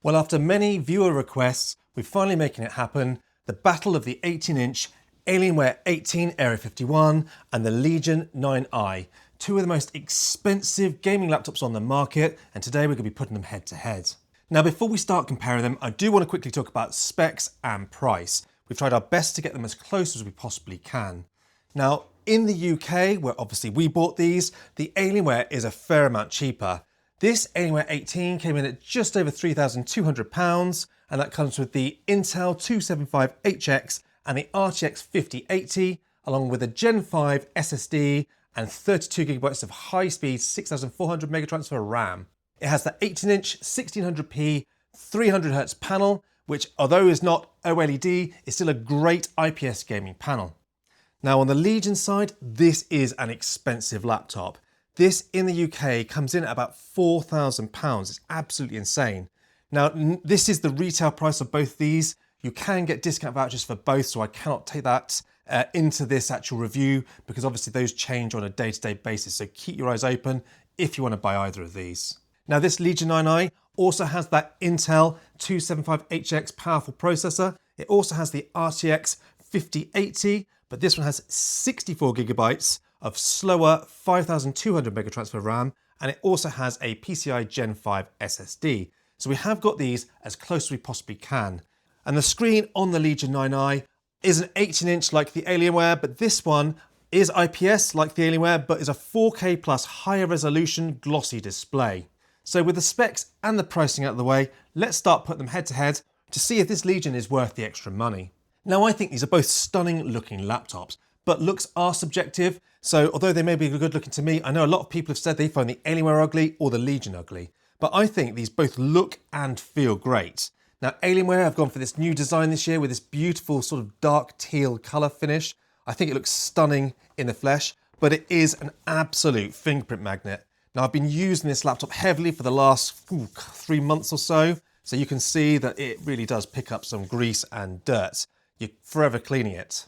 Well, after many viewer requests, we're finally making it happen. The battle of the 18-inch Alienware 18 Area 51 and the Legion 9i, two of the most expensive gaming laptops on the market, and today we're going to be putting them head to head. Now, before we start comparing them, I do want to quickly talk about specs and price. We've tried our best to get them as close as we possibly can. Now, in the UK, where obviously we bought these, the Alienware is a fair amount cheaper. This Alienware 18 came in at just over £3,200, and that comes with the Intel 275HX and the RTX 5080, along with a Gen 5 SSD and 32GB of high-speed 6400 megatransfer RAM. It has the 18-inch 1600p 300Hz panel, which, although is not OLED, is still a great IPS gaming panel. Now, on the Legion side, this is an expensive laptop. This in the UK comes in at about £4,000. It's absolutely insane. Now, this is the retail price of both these. You can get discount vouchers for both, so I cannot take that into this actual review because obviously those change on a day-to-day basis. So keep your eyes open if you want to buy either of these. Now, this Legion 9i also has that Intel 275HX powerful processor. It also has the RTX 5080, but this one has 64GB of slower 5200 megatransfer RAM, and it also has a PCI Gen 5 SSD. So we have got these as close as we possibly can. And the screen on the Legion 9i is an 18-inch like the Alienware, but this one is IPS like the Alienware, but is a 4K plus higher resolution glossy display. So with the specs and the pricing out of the way, let's start putting them head to head to see if this Legion is worth the extra money. Now, I think these are both stunning looking laptops, but looks are subjective. So although they may be good looking to me, I know a lot of people have said they find the Alienware ugly or the Legion ugly, but I think these both look and feel great. Now, Alienware have gone for this new design this year with this beautiful sort of dark teal colour finish. I think it looks stunning in the flesh, but it is an absolute fingerprint magnet. Now, I've been using this laptop heavily for the last 3 months or so, so you can see that it really does pick up some grease and dirt. You're forever cleaning it.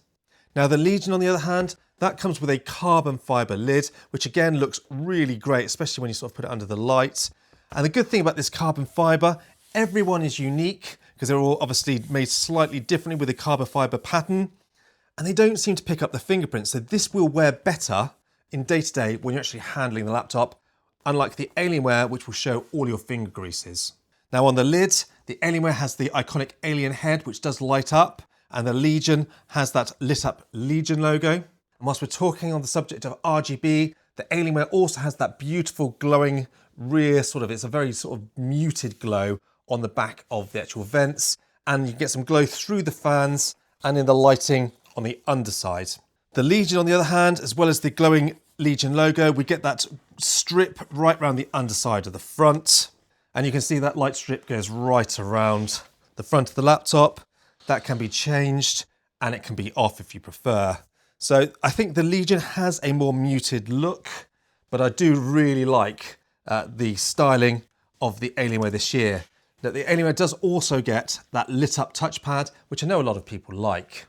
Now, the Legion, on the other hand, that comes with a carbon fibre lid, which again looks really great, especially when you sort of put it under the light. And the good thing about this carbon fibre, everyone is unique because they're all obviously made slightly differently with a carbon fibre pattern, and they don't seem to pick up the fingerprints. So this will wear better in day-to-day when you're actually handling the laptop, unlike the Alienware, which will show all your finger greases. Now, on the lid, the Alienware has the iconic alien head, which does light up, and the Legion has that lit up Legion logo. And whilst we're talking on the subject of RGB, the Alienware also has that beautiful glowing rear it's a very sort of muted glow on the back of the actual vents, and you get some glow through the fans and in the lighting on the underside. The Legion, on the other hand, as well as the glowing Legion logo, we get that strip right around the underside of the front, and you can see that light strip goes right around the front of the laptop. That can be changed and it can be off if you prefer. So I think the Legion has a more muted look, but I do really like the styling of the Alienware this year. Now, the Alienware does also get that lit up touchpad, which I know a lot of people like.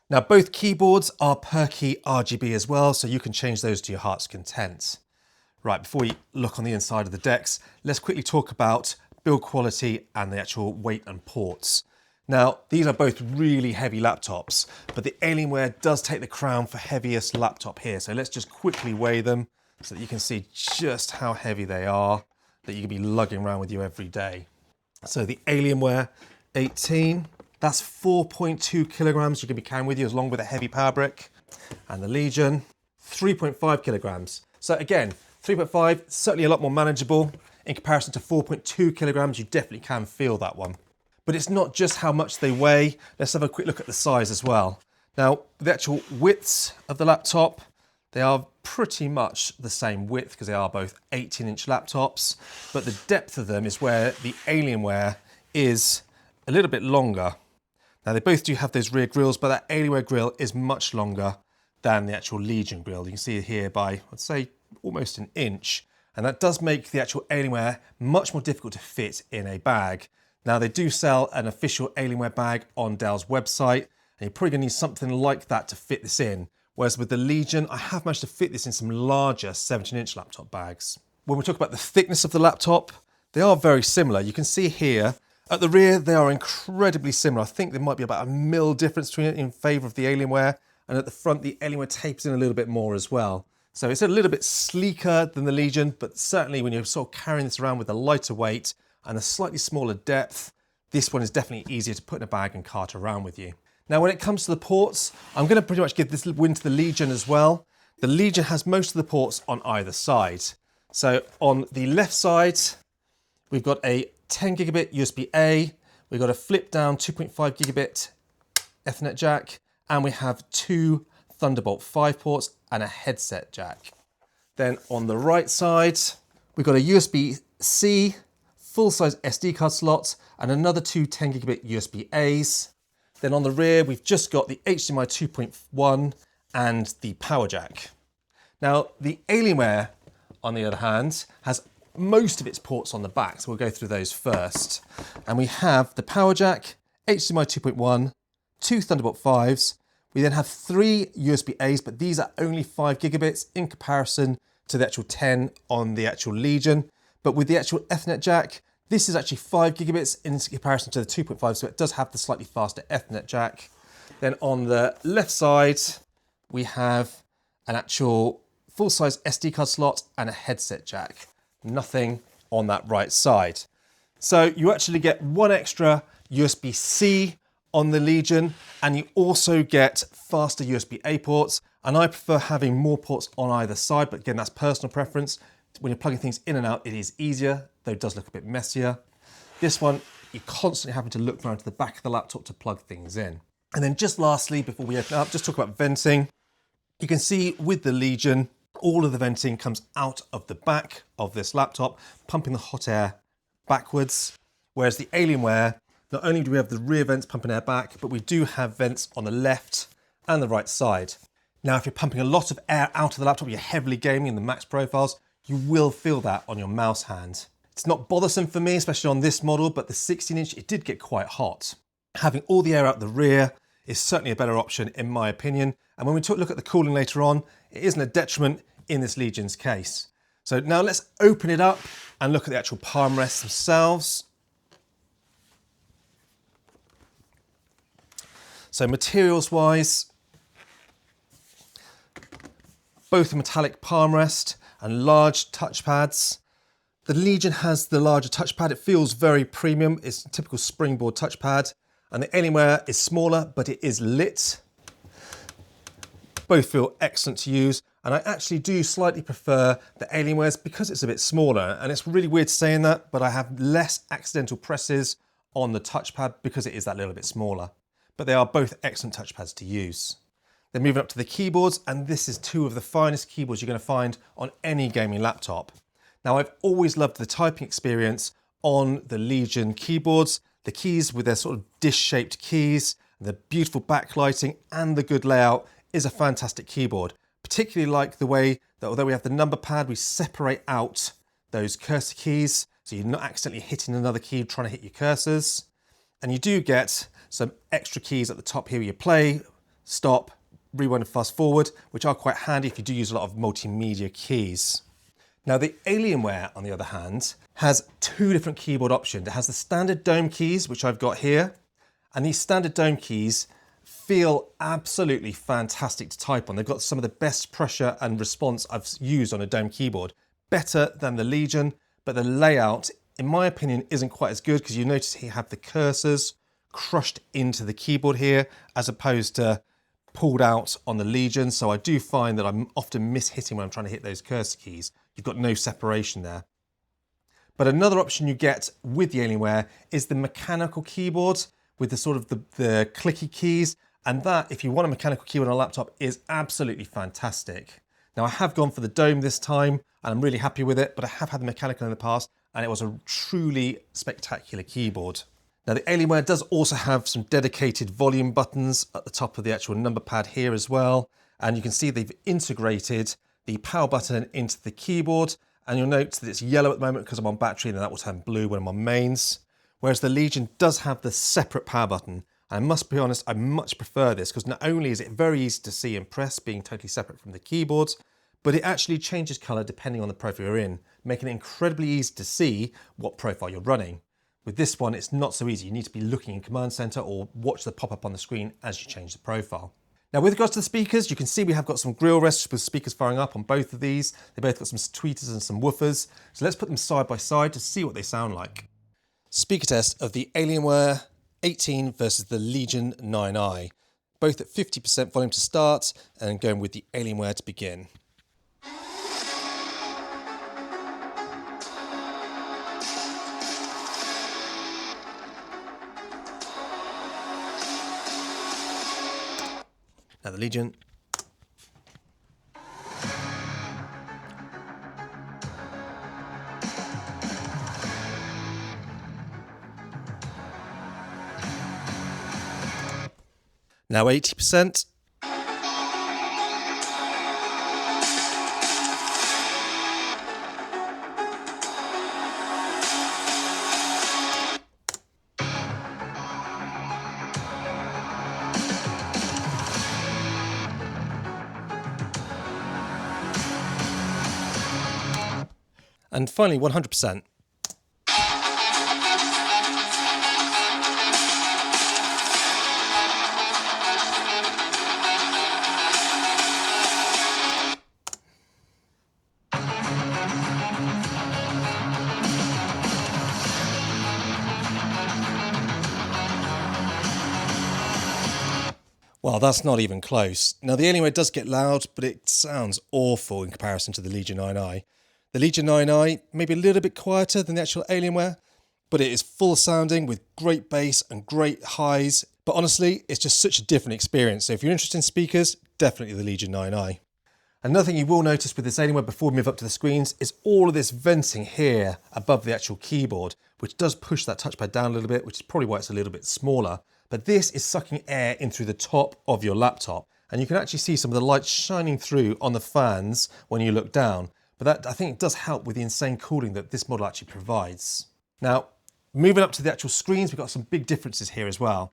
Now, both keyboards are perky RGB as well, so you can change those to your heart's content. Right, before we look on the inside of the decks, let's quickly talk about build quality and the actual weight and ports. Now, these are both really heavy laptops, but the Alienware does take the crown for heaviest laptop here. So let's just quickly weigh them so that you can see just how heavy they are, that you can be lugging around with you every day. So the Alienware 18, that's 4.2 kilograms you can be carrying with you along with a heavy power brick. And the Legion, 3.5 kilograms. So again, 3.5, certainly a lot more manageable. In comparison to 4.2 kilograms, you definitely can feel that one. But it's not just how much they weigh. Let's have a quick look at the size as well. Now, the actual widths of the laptop, they are pretty much the same width because they are both 18-inch laptops, but the depth of them is where the Alienware is a little bit longer. Now, they both do have those rear grills, but that Alienware grill is much longer than the actual Legion grill. You can see it here by, I'd say, almost an inch, and that does make the actual Alienware much more difficult to fit in a bag. Now, they do sell an official Alienware bag on Dell's website, and you're probably going to need something like that to fit this in. Whereas with the Legion, I have managed to fit this in some larger 17-inch laptop bags. When we talk about the thickness of the laptop, they are very similar. You can see here At the rear, they are incredibly similar. I think there might be about a mil difference between it in favour of the Alienware. And at the front, the Alienware tapers in a little bit more as well. So it's a little bit sleeker than the Legion, but certainly when you're sort of carrying this around with a lighter weight and a slightly smaller depth, this one is definitely easier to put in a bag and cart around with you. Now, when it comes to the ports, I'm going to pretty much give this win to the Legion as well. The Legion has most of the ports on either side. So on the left side, we've got a 10 gigabit USB-A, we've got a flip down 2.5 gigabit Ethernet jack, and we have 2 Thunderbolt 5 ports and a headset jack. Then on the right side, we've got a USB-C, full-size SD card slot, and another 2 10 gigabit USB-As. Then on the rear, we've just got the HDMI 2.1 and the power jack. Now, the Alienware, on the other hand, has most of its ports on the back, so we'll go through those first. And we have the power jack, HDMI 2.1, 2 Thunderbolt 5s. We then have 3 USB-As, but these are only 5 gigabits in comparison to the actual 10 on the actual Legion. But with the actual Ethernet jack, this is actually 5 gigabits in comparison to the 2.5, so it does have the slightly faster Ethernet jack. Then on the left side, we have an actual full-size SD card slot and a headset jack. Nothing on that right side. So you actually get one extra USB-C on the Legion, and you also get faster USB-A ports. And I prefer having more ports on either side, but again, that's personal preference. When you're plugging things in and out, it is easier, though it does look a bit messier. This one, you're constantly having to look around to the back of the laptop to plug things in. And then just lastly, before we open up, just talk about venting. You can see with the Legion, all of the venting comes out of the back of this laptop, pumping the hot air backwards. Whereas the Alienware, not only do we have the rear vents pumping air back, but we do have vents on the left and the right side. Now, if you're pumping a lot of air out of the laptop, you're heavily gaming in the max profiles, you will feel that on your mouse hand. It's not bothersome for me, especially on this model, but the 16-inch, it did get quite hot. Having all the air out the rear is certainly a better option in my opinion. And when we look at the cooling later on, it isn't a detriment in this Legion's case. So now let's open it up and look at the actual palm rests themselves. So materials wise, both a metallic palm rest and large touchpads. The Legion has the larger touchpad. It feels very premium. It's a typical springboard touchpad. And the Alienware is smaller, but it is lit. Both feel excellent to use. And I actually do slightly prefer the Alienwares because it's a bit smaller. And it's really weird saying that, but I have less accidental presses on the touchpad because it is that little bit smaller. But they are both excellent touchpads to use. Then moving up to the keyboards, and this is 2 of the finest keyboards you're going to find on any gaming laptop. Now, I've always loved the typing experience on the Legion keyboards. The keys with their sort of dish-shaped keys, the beautiful backlighting and the good layout is a fantastic keyboard. Particularly like the way that although we have the number pad, we separate out those cursor keys so you're not accidentally hitting another key trying to hit your cursors. And you do get some extra keys at the top here, you play, stop, rewind and fast forward, which are quite handy if you do use a lot of multimedia keys. Now the Alienware, on the other hand, has 2 different keyboard options. It has the standard dome keys, which I've got here, and these standard dome keys feel absolutely fantastic to type on. They've got some of the best pressure and response I've used on a dome keyboard. Better than the Legion, but the layout, in my opinion, isn't quite as good because you notice here you have the cursors crushed into the keyboard here, as opposed to pulled out on the Legion. So I do find that I'm often mishitting when I'm trying to hit those cursor keys. You've got no separation there. But another option you get with the Alienware is the mechanical keyboard with the sort of the clicky keys. And that, if you want a mechanical keyboard on a laptop, is absolutely fantastic. Now I have gone for the Dome this time and I'm really happy with it, but I have had the mechanical in the past and it was a truly spectacular keyboard. Now the Alienware does also have some dedicated volume buttons at the top of the actual number pad here as well. And you can see they've integrated the power button into the keyboard. And you'll note that it's yellow at the moment because I'm on battery and then that will turn blue when I'm on mains. Whereas the Legion does have the separate power button. And I must be honest, I much prefer this because not only is it very easy to see and press being totally separate from the keyboards, but it actually changes color depending on the profile you're in, making it incredibly easy to see what profile you're running. With this one, it's not so easy. You need to be looking in Command Center or watch the pop-up on the screen as you change the profile. Now, with regards to the speakers, you can see we have got some grill rests with speakers firing up on both of these. They both got some tweeters and some woofers. So let's put them side by side to see what they sound like. Speaker test of the Alienware 18 versus the Legion 9i. Both at 50% volume to start and going with the Alienware to begin. Now the Legion. Now 80%. And finally 100%. Well, that's not even close. Now, the Alienware does get loud, but it sounds awful in comparison to the Legion 9i. The Legion 9i may be a little bit quieter than the actual Alienware, but it is full sounding with great bass and great highs. But honestly, it's just such a different experience. So if you're interested in speakers, definitely the Legion 9i. Another thing you will notice with this Alienware before we move up to the screens is all of this venting here above the actual keyboard, which does push that touchpad down a little bit, which is probably why it's a little bit smaller. But this is sucking air in through the top of your laptop. And you can actually see some of the lights shining through on the fans when you look down. But that, I think, it does help with the insane cooling that this model actually provides. Now, moving up to the actual screens, we've got some big differences here as well.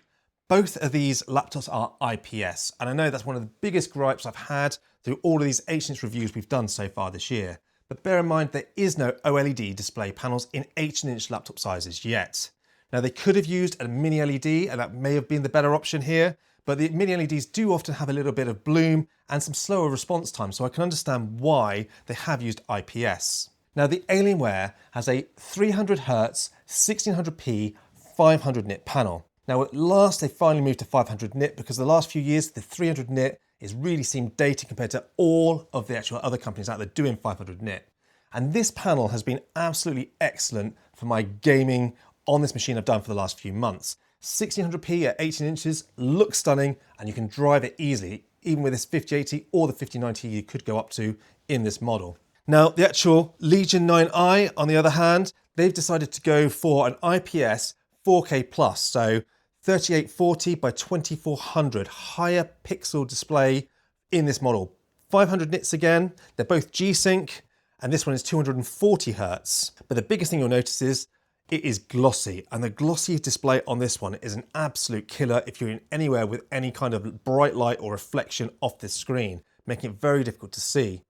Both of these laptops are IPS, and I know that's one of the biggest gripes I've had through all of these 8-inch reviews we've done so far this year. But bear in mind, there is no OLED display panels in 18-inch laptop sizes yet. Now, they could have used a mini LED, and that may have been the better option here, but the mini LEDs do often have a little bit of bloom and some slower response time, so I can understand why they have used IPS. Now, the Alienware has a 300Hz, 1600p, 500 nit panel. Now, at last, they finally moved to 500 nit because the last few years, the 300 nit has really seemed dated compared to all of the actual other companies out there doing 500 nit. And this panel has been absolutely excellent for my gaming on this machine I've done for the last few months. 1600p at 18 inches looks stunning, and you can drive it easily, even with this 5080 or the 5090 you could go up to in this model. Now, the actual Legion 9i, on the other hand, they've decided to go for an IPS 4K+, so 3840 by 2400 higher pixel display in this model. 500 nits again, they're both G-Sync, and this one is 240 Hz. But the biggest thing you'll notice is it is glossy, and the glossy display on this one is an absolute killer if you're in anywhere with any kind of bright light or reflection off this screen, making it very difficult to see.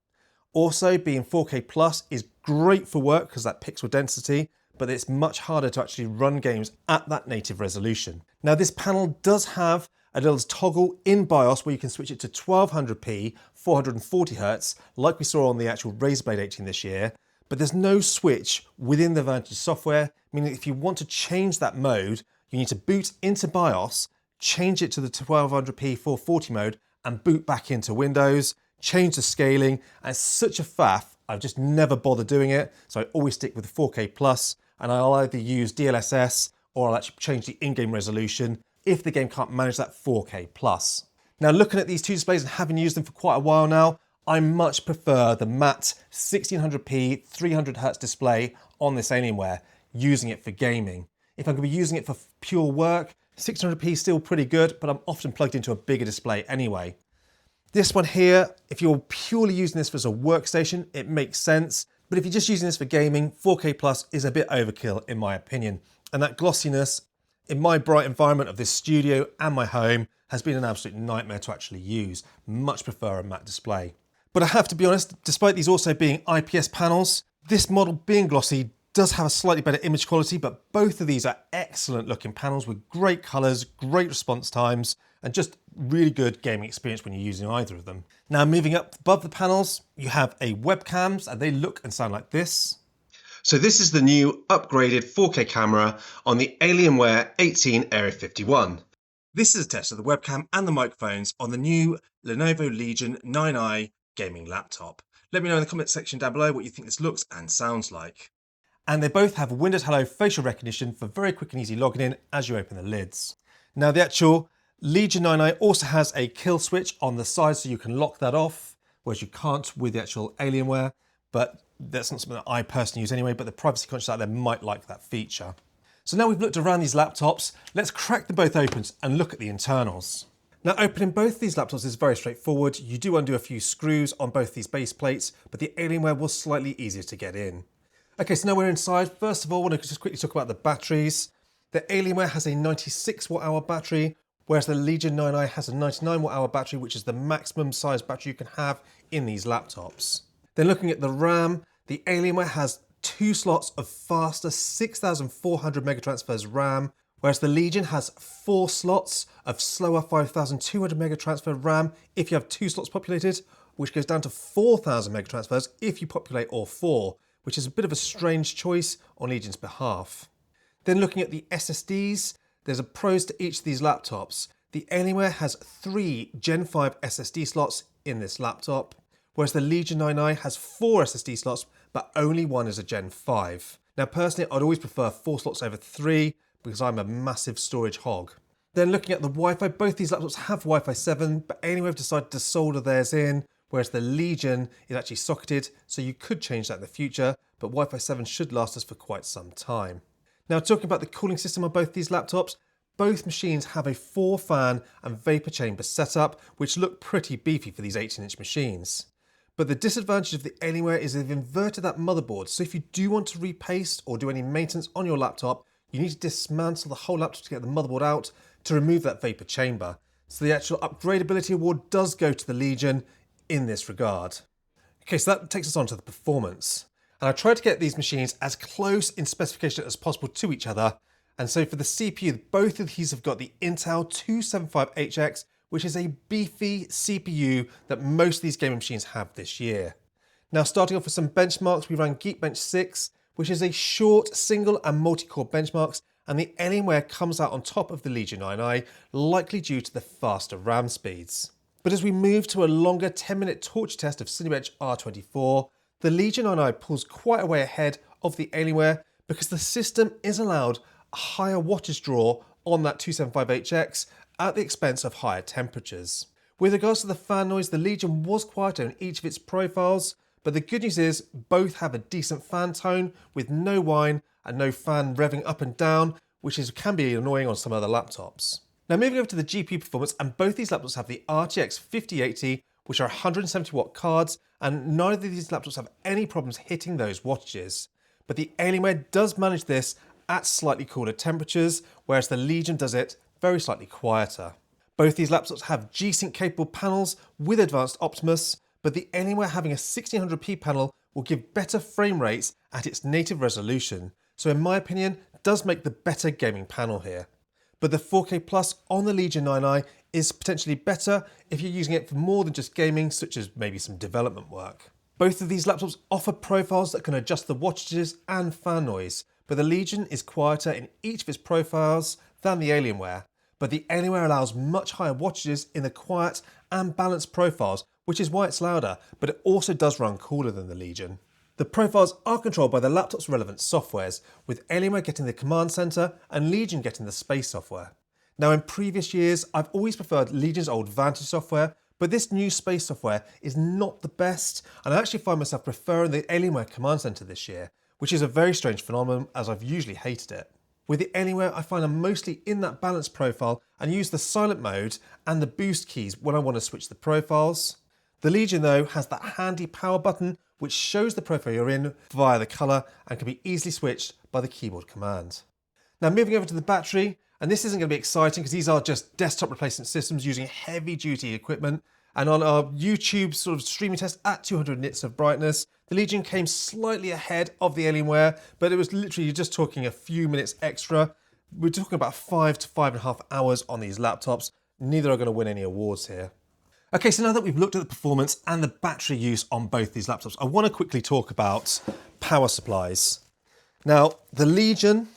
Also, being 4K+ is great for work because of that pixel density, but it's much harder to actually run games at that native resolution. Now, this panel does have a little toggle in BIOS where you can switch it to 1200p, 440 Hz, like we saw on the actual Razer Blade 18 this year, but there's no switch within the Vantage software, meaning if you want to change that mode, you need to boot into BIOS, change it to the 1200p 440 mode, and boot back into Windows, change the scaling, and it's such a faff, I've just never bothered doing it, so I always stick with the 4K+, and I'll either use DLSS or I'll actually change the in-game resolution if the game can't manage that 4K+. Now, looking at these two displays and having used them for quite a while now, I much prefer the matte 1600p 300Hz display on this Alienware, using it for gaming. If I'm going to be using it for pure work, 600p is still pretty good, but I'm often plugged into a bigger display anyway. This one here, if you're purely using this as a workstation, it makes sense. But if you're just using this for gaming, 4K+ is a bit overkill in my opinion. And that glossiness in my bright environment of this studio and my home has been an absolute nightmare to actually use. Much prefer a matte display. But I have to be honest, despite these also being IPS panels, this model being glossy does have a slightly better image quality, but both of these are excellent looking panels with great colours, great response times, and just really good gaming experience when you're using either of them. Now moving up above the panels, you have a webcams, and they look and sound like this. So this is the new upgraded 4K camera on the Alienware 18 Area 51. This is a test of the webcam and the microphones on the new Lenovo Legion 9i gaming laptop. Let me know in the comment section down below what you think this looks and sounds like. And they both have Windows Hello facial recognition for very quick and easy logging in as you open the lids. Now the actual Legion 9i also has a kill switch on the side so you can lock that off, whereas you can't with the actual Alienware, but that's not something that I personally use anyway, but the privacy conscious out there might like that feature. So now we've looked around these laptops, let's crack them both open and look at the internals. Now opening both these laptops is very straightforward. You do undo a few screws on both these base plates, but the Alienware was slightly easier to get in. Okay, so now we're inside. First of all, I want to just quickly talk about the batteries. The Alienware has a 96 watt hour battery, whereas the Legion 9i has a 99 watt hour battery, which is the maximum size battery you can have in these laptops. Then looking at the RAM, the Alienware has 2 slots of faster 6400 megatransfers RAM, whereas the Legion has 4 slots of slower 5200 megatransfer RAM if you have 2 slots populated, which goes down to 4000 megatransfers if you populate all 4, which is a bit of a strange choice on Legion's behalf. Then looking at the SSDs, there's a pros to each of these laptops. The Alienware has 3 Gen 5 SSD slots in this laptop, whereas the Legion 9i has 4 SSD slots, but only one is a Gen 5. Now personally, I'd always prefer 4 slots over 3 because I'm a massive storage hog. Then looking at the Wi-Fi, both these laptops have Wi-Fi 7, but Alienware have decided to solder theirs in, whereas the Legion is actually socketed, so you could change that in the future, but Wi-Fi 7 should last us for quite some time. Now talking about the cooling system on both these laptops, both machines have a 4-fan and vapor chamber setup, which look pretty beefy for these 18-inch machines. But the disadvantage of the Alienware is they've inverted that motherboard, so if you do want to repaste or do any maintenance on your laptop, you need to dismantle the whole laptop to get the motherboard out to remove that vapor chamber. So the actual upgradability award does go to the Legion in this regard. Okay, so that takes us on to the performance. And I tried to get these machines as close in specification as possible to each other. And so for the CPU, both of these have got the Intel 275HX, which is a beefy CPU that most of these gaming machines have this year. Now starting off with some benchmarks, we ran Geekbench 6, which is a short single and multi-core benchmarks, and the Alienware comes out on top of the Legion 9i, likely due to the faster RAM speeds. But as we move to a longer 10-minute torch test of Cinebench R24, the Legion 9i pulls quite a way ahead of the Alienware because the system is allowed a higher wattage draw on that 275HX at the expense of higher temperatures. With regards to the fan noise, the Legion was quieter in each of its profiles, but the good news is both have a decent fan tone with no whine and no fan revving up and down, which can be annoying on some other laptops. Now moving over to the GPU performance, and both these laptops have the RTX 5080, which are 170 watt cards, and neither of these laptops have any problems hitting those wattages. But the Alienware does manage this at slightly cooler temperatures, whereas the Legion does it very slightly quieter. Both these laptops have G-Sync capable panels with advanced Optimus, but the Alienware having a 1600p panel will give better frame rates at its native resolution. So in my opinion, does make the better gaming panel here. But the 4K Plus on the Legion 9i is potentially better if you're using it for more than just gaming, such as maybe some development work. Both of these laptops offer profiles that can adjust the wattages and fan noise, but the Legion is quieter in each of its profiles than the Alienware. But the Alienware allows much higher wattages in the quiet and balanced profiles, which is why it's louder, but it also does run cooler than the Legion. The profiles are controlled by the laptop's relevant softwares, with Alienware getting the command center and Legion getting the space software. Now in previous years, I've always preferred Legion's old Vantage software, but this new space software is not the best, and I actually find myself preferring the Alienware command center this year, which is a very strange phenomenon as I've usually hated it. With the Alienware, I find I'm mostly in that balanced profile and use the silent mode and the boost keys when I want to switch the profiles. The Legion though has that handy power button which shows the profile you're in via the colour and can be easily switched by the keyboard command. Now moving over to the battery, and this isn't going to be exciting because these are just desktop replacement systems using heavy duty equipment, And on our YouTube sort of streaming test at 200 nits of brightness, the Legion came slightly ahead of the Alienware, but it was literally, you're just talking a few minutes extra. We're talking about 5 to 5.5 hours on these laptops. Neither are going to win any awards here. Okay, so now that we've looked at the performance and the battery use on both these laptops, I want to quickly talk about power supplies. Now, the Legion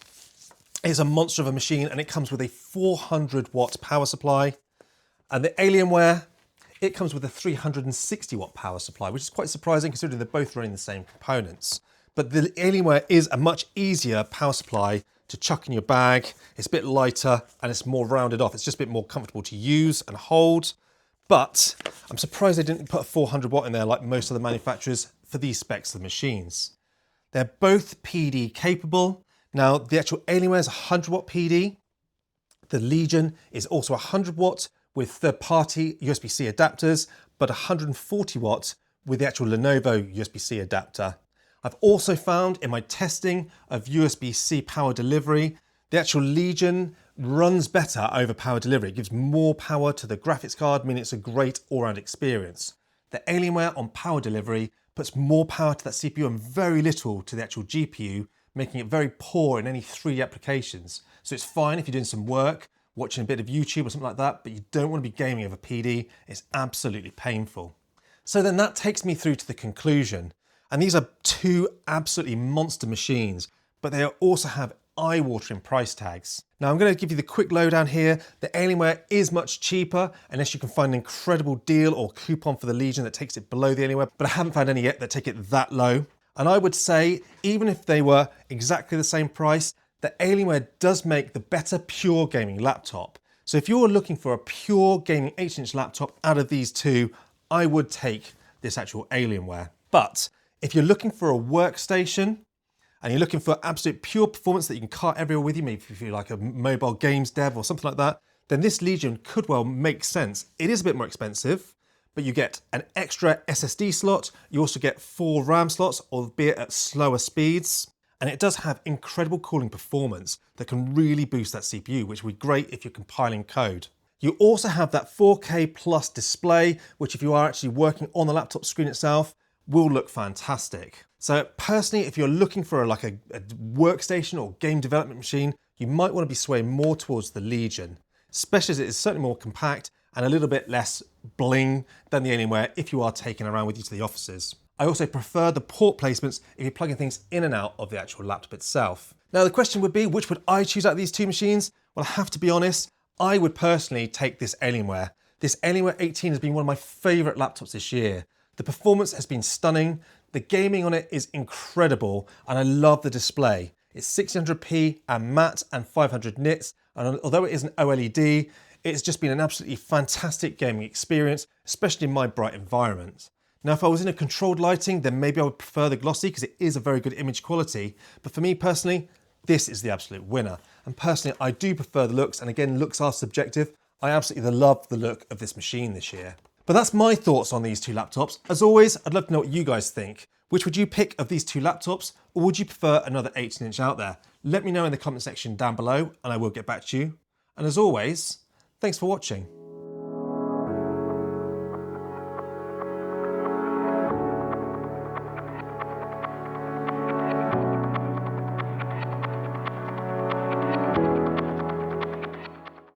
is a monster of a machine and it comes with a 400 watt power supply. And the Alienware, it comes with a 360 watt power supply, which is quite surprising considering they're both running the same components. But the Alienware is a much easier power supply to chuck in your bag. It's a bit lighter and it's more rounded off. It's just a bit more comfortable to use and hold. But I'm surprised they didn't put a 400 watt in there like most of the manufacturers for these specs of the machines. They're both PD capable. Now, the actual Alienware is 100 watt PD. The Legion is also 100 watt with third-party USB-C adapters, but 140 watt with the actual Lenovo USB-C adapter. I've also found in my testing of USB-C power delivery, the actual Legion runs better over power delivery. It gives more power to the graphics card, meaning it's a great all-round experience. The Alienware on power delivery puts more power to that CPU and very little to the actual GPU, making it very poor in any 3D applications. So it's fine if you're doing some work, watching a bit of YouTube or something like that, but you don't want to be gaming over PD. It's absolutely painful. So then that takes me through to the conclusion. And these are two absolutely monster machines, but they also have eye-watering price tags. Now I'm going to give you the quick lowdown here. The Alienware is much cheaper unless you can find an incredible deal or coupon for the Legion that takes it below the Alienware, but I haven't found any yet that take it that low. And I would say, even if they were exactly the same price, the Alienware does make the better pure gaming laptop. So if you're looking for a pure gaming 18-inch laptop out of these two, I would take this actual Alienware. But if you're looking for a workstation and you're looking for absolute pure performance that you can cart everywhere with you, maybe if you're like a mobile games dev or something like that, then this Legion could well make sense. It is a bit more expensive, but you get an extra SSD slot. You also get 4 RAM slots, albeit at slower speeds. And it does have incredible cooling performance that can really boost that CPU, which would be great if you're compiling code. You also have that 4K plus display, which if you are actually working on the laptop screen itself, will look fantastic. So personally, if you're looking for a workstation or game development machine, you might want to be swaying more towards the Legion, especially as it is certainly more compact and a little bit less bling than the Alienware if you are taking around with you to the offices. I also prefer the port placements if you're plugging things in and out of the actual laptop itself. Now the question would be, which would I choose out of these two machines? Well, I have to be honest, I would personally take this Alienware. This Alienware 18 has been one of my favorite laptops this year. The performance has been stunning, the gaming on it is incredible, and I love the display. It's 1600p and matte and 500 nits, and although it is an OLED, it's just been an absolutely fantastic gaming experience, especially in my bright environment. Now, if I was in a controlled lighting, then maybe I would prefer the glossy because it is a very good image quality. But for me personally, this is the absolute winner. And personally, I do prefer the looks. And again, looks are subjective. I absolutely love the look of this machine this year. But that's my thoughts on these two laptops. As always, I'd love to know what you guys think. Which would you pick of these two laptops? Or would you prefer another 18-inch out there? Let me know in the comment section down below and I will get back to you. And as always, thanks for watching.